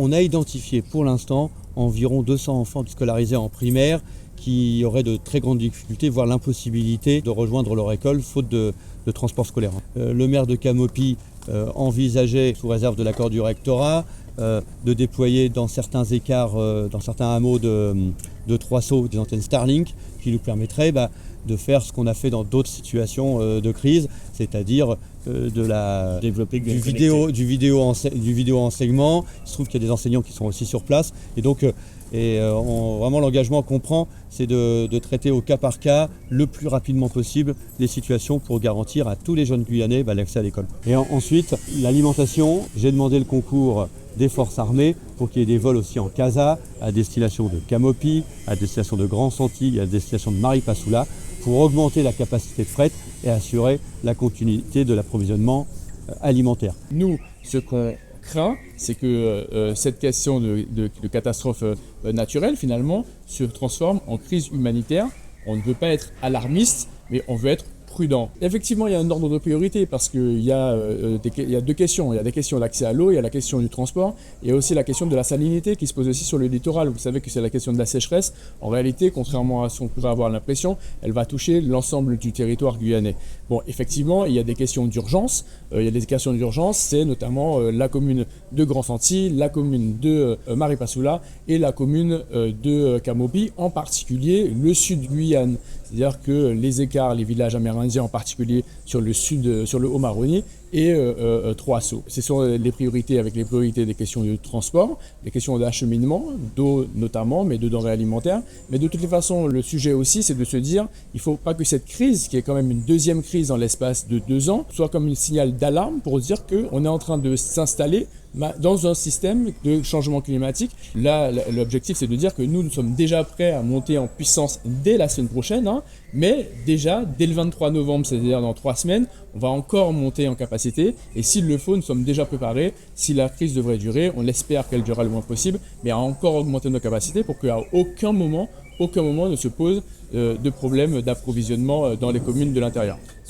On a identifié pour l'instant environ 200 enfants scolarisés en primaire qui auraient de très grandes difficultés, voire l'impossibilité de rejoindre leur école faute de transport scolaire. Le maire de Camopi envisageait, sous réserve de l'accord du rectorat, de déployer dans certains écarts, dans certains hameaux de Troisseau, des antennes Starlink qui nous permettraient de faire ce qu'on a fait dans d'autres situations de crise, c'est-à-dire du vidéo enseignement. Il se trouve qu'il y a des enseignants qui sont aussi sur place et donc vraiment l'engagement qu'on prend, c'est de traiter au cas par cas le plus rapidement possible les situations pour garantir à tous les jeunes Guyanais l'accès à l'école. Et ensuite, l'alimentation, j'ai demandé le concours des forces armées pour qu'il y ait des vols aussi en CASA à destination de Camopi, à destination de Grand Santilles, à destination de Maripasoula pour augmenter la capacité de fret et assurer la continuité de l'approvisionnement alimentaire. Nous, ce qu'on craint, c'est que cette question de catastrophe naturelle, finalement, se transforme en crise humanitaire. On ne veut pas être alarmiste, mais on veut être prudent. Effectivement, il y a un ordre de priorité parce qu'il y a deux questions. Il y a des questions d'accès à l'eau, il y a la question du transport, il y a aussi la question de la salinité qui se pose aussi sur le littoral. Vous savez que c'est la question de la sécheresse. En réalité, contrairement à ce qu'on pourrait avoir l'impression, elle va toucher l'ensemble du territoire guyanais. Bon, effectivement, il y a des questions d'urgence. C'est notamment la commune de Grand Santilles, la commune de Maripasoula et la commune de Camopi, en particulier le sud Guyane. C'est-à-dire que les écarts, les villages amérindiens en particulier sur le sud, sur le Haut-Maroni et Troisseau. Ce sont les priorités avec les priorités des questions de transport, des questions d'acheminement, d'eau notamment, mais de denrées alimentaires. Mais de toutes les façons, le sujet aussi, c'est de se dire il ne faut pas que cette crise, qui est quand même une deuxième crise dans l'espace de 2 ans, soit comme un signal d'alarme pour dire qu'on est en train de s'installer dans un système de changement climatique. Là, l'objectif, c'est de dire que nous sommes déjà prêts à monter en puissance dès la semaine prochaine, mais déjà, dès le 23 novembre, c'est-à-dire dans 3 semaines, on va encore monter en capacité. Et s'il le faut, nous sommes déjà préparés. Si la crise devrait durer, on espère qu'elle durera le moins possible, mais à encore augmenter nos capacités pour qu'à aucun moment ne se pose de problème d'approvisionnement dans les communes de l'intérieur.